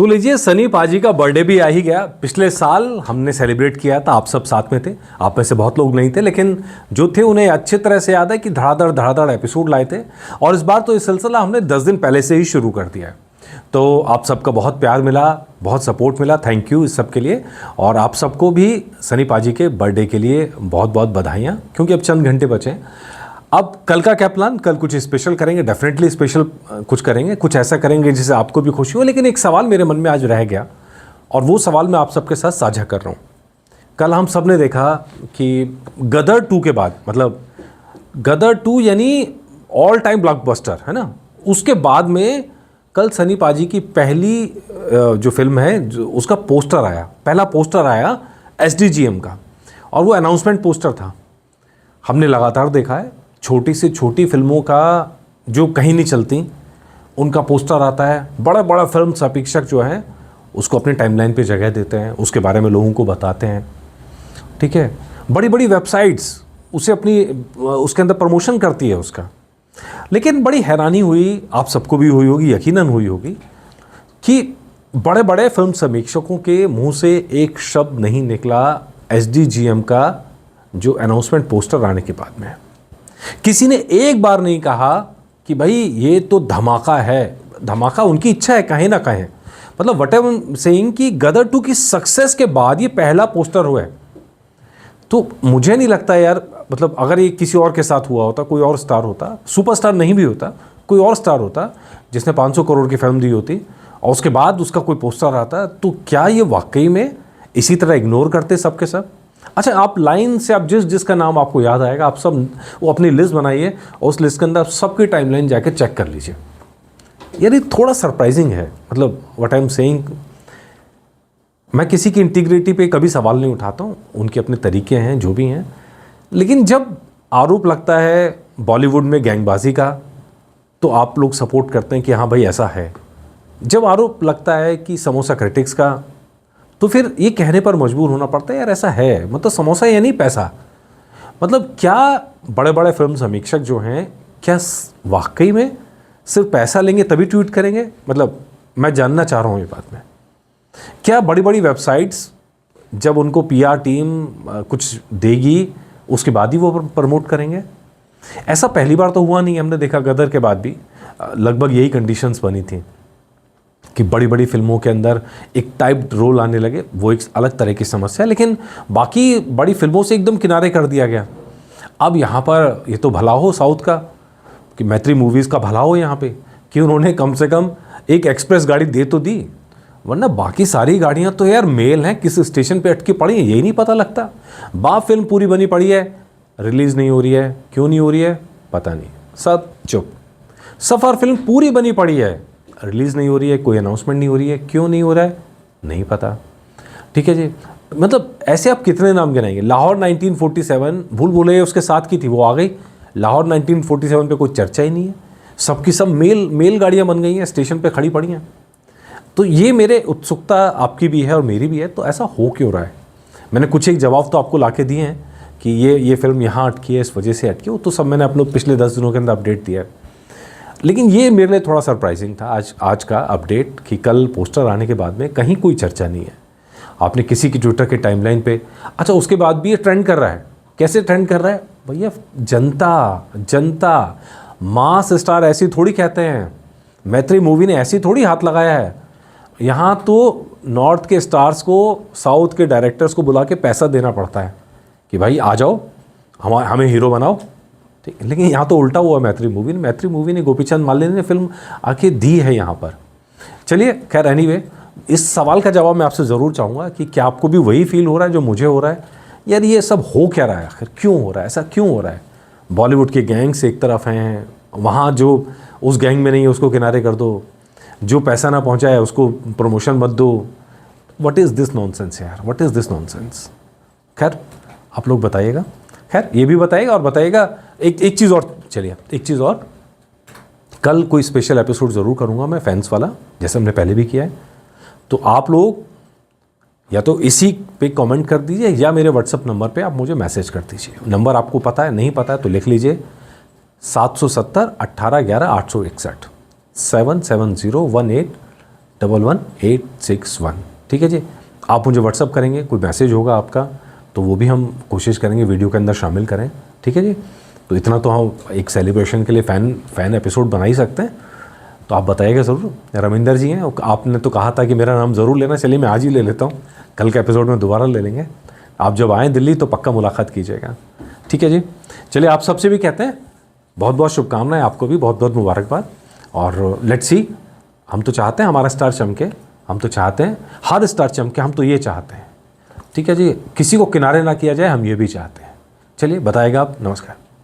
तो लीजिए, सनी पाजी का बर्थडे भी आ ही गया। पिछले साल हमने सेलिब्रेट किया था, आप सब साथ में थे। आप में से बहुत लोग नहीं थे, लेकिन जो थे उन्हें अच्छी तरह से याद है कि धड़ाधड़ एपिसोड लाए थे। और इस बार तो ये सिलसिला हमने 10 दिन पहले से ही शुरू कर दिया है। तो आप सबका बहुत प्यार मिला, बहुत सपोर्ट मिला, थैंक यू इस सब के लिए। और आप सबको भी सनी पाजी के बर्थडे के लिए बहुत बहुत बधाइयाँ, क्योंकि अब चंद घंटे बचे हैं। अब कल का क्या प्लान? कल कुछ स्पेशल करेंगे, डेफिनेटली स्पेशल कुछ करेंगे, कुछ ऐसा करेंगे जिससे आपको भी खुशी हो। लेकिन एक सवाल मेरे मन में आज रह गया, और वो सवाल मैं आप सबके साथ साझा कर रहा हूँ। कल हम सब ने देखा कि गदर 2 के बाद, मतलब गदर 2 यानी ऑल टाइम ब्लॉकबस्टर है ना, उसके बाद में कल सनी पाजी की पहली जो फिल्म है जो उसका पोस्टर आया, पहला पोस्टर आया SDGM का, और वो अनाउंसमेंट पोस्टर था। हमने लगातार देखा है छोटी से छोटी फिल्मों का जो कहीं नहीं चलती, उनका पोस्टर आता है। बड़ा बड़ा फिल्म समीक्षक जो हैं उसको अपने टाइमलाइन पे जगह देते हैं, उसके बारे में लोगों को बताते हैं, ठीक है। बड़ी बड़ी वेबसाइट्स उसे अपनी उसके अंदर प्रमोशन करती है उसका। लेकिन बड़ी हैरानी हुई, आप सबको भी हुई होगी, यकीनन हुई होगी, कि बड़े बड़े फिल्म समीक्षकों के मुंह से एक शब्द नहीं निकला SDGM का जो अनाउंसमेंट पोस्टर आने के बाद में। किसी ने एक बार नहीं कहा कि भाई ये तो धमाका है। धमाका उनकी इच्छा है, कहें ना कहें, मतलब व्हाट आई एम सेइंग कि गदर 2 की सक्सेस के बाद ये पहला पोस्टर हुआ है। तो मुझे नहीं लगता यार, मतलब अगर ये किसी और के साथ हुआ होता, कोई और स्टार होता, सुपरस्टार नहीं भी होता, कोई और स्टार होता जिसने 500 करोड़ की फिल्म दी होती और उसके बाद उसका कोई पोस्टर आता, तो क्या ये वाकई में इसी तरह इग्नोर करते सबके सब? अच्छा, आप लाइन से आप जिसका नाम आपको याद आएगा, आप सब वो अपनी लिस्ट बनाइए और उस लिस्ट के अंदर आप सबकी टाइमलाइन जाके चेक कर लीजिए। यार ये थोड़ा सरप्राइजिंग है, मतलब व्हाट आई एम सेइंग। मैं किसी की इंटीग्रिटी पे कभी सवाल नहीं उठाता हूँ, उनके अपने तरीके हैं जो भी हैं। लेकिन जब आरोप लगता है बॉलीवुड में गैंगबाजी का, तो आप लोग सपोर्ट करते हैं कि हाँ भाई ऐसा है। जब आरोप लगता है कि समोसा क्रिटिक्स का, तो फिर ये कहने पर मजबूर होना पड़ता है यार ऐसा है। मतलब समोसा यानी पैसा। मतलब क्या बड़े बड़े फिल्म समीक्षक जो हैं, क्या वाकई में सिर्फ पैसा लेंगे तभी ट्वीट करेंगे? मतलब मैं जानना चाह रहा हूँ ये बात में। क्या बड़ी बड़ी वेबसाइट्स जब उनको PR टीम कुछ देगी उसके बाद ही वो प्रमोट करेंगे? ऐसा पहली बार तो हुआ नहीं। हमने देखा गदर के बाद भी लगभग यही कंडीशंस बनी थी कि बड़ी बड़ी फिल्मों के अंदर एक टाइप रोल आने लगे, वो एक अलग तरह की समस्या। लेकिन बाकी बड़ी फिल्मों से एकदम किनारे कर दिया गया। अब यहाँ पर ये तो भला हो साउथ का, कि मैत्री मूवीज़ का भला हो यहाँ पे, कि उन्होंने कम से कम एक एक्सप्रेस गाड़ी दे तो दी, वरना बाकी सारी गाड़ियाँ तो यार मेल हैं, किस स्टेशन पे अटकी पड़ी हैं यही नहीं पता लगता। बाप फिल्म पूरी बनी पड़ी है, रिलीज़ नहीं हो रही है, क्यों नहीं हो रही है पता नहीं, सब चुप। सफ़र फिल्म पूरी बनी पड़ी है, रिलीज़ नहीं हो रही है, कोई अनाउंसमेंट नहीं हो रही है, क्यों नहीं हो रहा है नहीं पता, ठीक है जी। मतलब ऐसे आप कितने नाम गिनाएंगे? लाहौर 1947 भूल भुलैया उसके साथ की थी, वो आ गई। लाहौर 1947 पे कोई चर्चा ही नहीं है, सबकी सब मेल गाड़ियाँ बन गई हैं, स्टेशन पे खड़ी पड़ी हैं। तो ये मेरे उत्सुकता आपकी भी है और मेरी भी है, तो ऐसा हो क्यों रहा है? मैंने कुछ एक जवाब तो आपको ला के दिए हैं कि ये फिल्म यहाँ अटकी है, इस वजह से अटकी, वो तो सब मैंने अपने पिछले 10 दिनों के अंदर अपडेट दिया है। लेकिन ये मेरे लिए थोड़ा सरप्राइजिंग था आज का अपडेट, कि कल पोस्टर आने के बाद में कहीं कोई चर्चा नहीं है। आपने किसी की ट्विटर के टाइमलाइन पे, अच्छा उसके बाद भी ये ट्रेंड कर रहा है। कैसे ट्रेंड कर रहा है भैया? जनता मास स्टार ऐसी थोड़ी कहते हैं, मैत्री मूवी ने ऐसी थोड़ी हाथ लगाया है। यहाँ तो नॉर्थ के स्टार्स को साउथ के डायरेक्टर्स को बुला के पैसा देना पड़ता है कि भाई आ जाओ, हमें हीरो बनाओ, ठीक। लेकिन यहाँ तो उल्टा हुआ। मैत्री मूवी ने गोपीचंद मालिनी ने फिल्म आके दी है यहाँ पर। चलिए खैर, एनीवे, इस सवाल का जवाब मैं आपसे ज़रूर चाहूँगा कि क्या आपको भी वही फील हो रहा है जो मुझे हो रहा है? यार ये सब हो क्या रहा है आखिर, क्यों हो रहा है, ऐसा क्यों हो रहा है? बॉलीवुड के गैंग्स एक तरफ हैं, वहाँ जो उस गैंग में नहीं है उसको किनारे कर दो, जो पैसा ना पहुँचाए उसको प्रमोशन मत दो। व्हाट इज़ दिस नॉनसेंस यार, व्हाट इज़ दिस नॉनसेंस? खैर आप लोग बताइएगा, खैर ये भी बताइएगा और बताइएगा एक चीज़ और। चलिए एक चीज़ और, कल कोई स्पेशल एपिसोड ज़रूर करूँगा मैं, फैंस वाला, जैसे हमने पहले भी किया है। तो आप लोग या तो इसी पे कमेंट कर दीजिए या मेरे व्हाट्सअप नंबर पे आप मुझे मैसेज कर दीजिए। नंबर आपको पता है, नहीं पता है तो लिख लीजिए 770 18 11 861 77018 111861। ठीक है जी। आप मुझे व्हाट्सअप करेंगे, कोई मैसेज होगा आपका तो वो भी हम कोशिश करेंगे वीडियो के अंदर शामिल करें। ठीक है जी। तो इतना तो हम एक सेलिब्रेशन के लिए फ़ैन एपिसोड बना ही सकते हैं। तो आप बताइएगा ज़रूर। रविंदर जी हैं, आपने तो कहा था कि मेरा नाम ज़रूर लेना, चलिए मैं आज ही ले लेता हूँ, कल के एपिसोड में दोबारा ले लेंगे। आप जब आएँ दिल्ली तो पक्का मुलाकात कीजिएगा। ठीक है जी। चलिए आप सबसे भी कहते हैं बहुत बहुत शुभकामनाएं, आपको भी बहुत बहुत मुबारकबाद। और लेट्स सी, हम तो चाहते हैं हमारा स्टार चमके, हम तो चाहते हैं हर स्टार चमके, हम तो ये चाहते हैं। ठीक है जी। किसी को किनारे ना किया जाए, हम ये भी चाहते हैं। चलिए बताएगा आप। नमस्कार।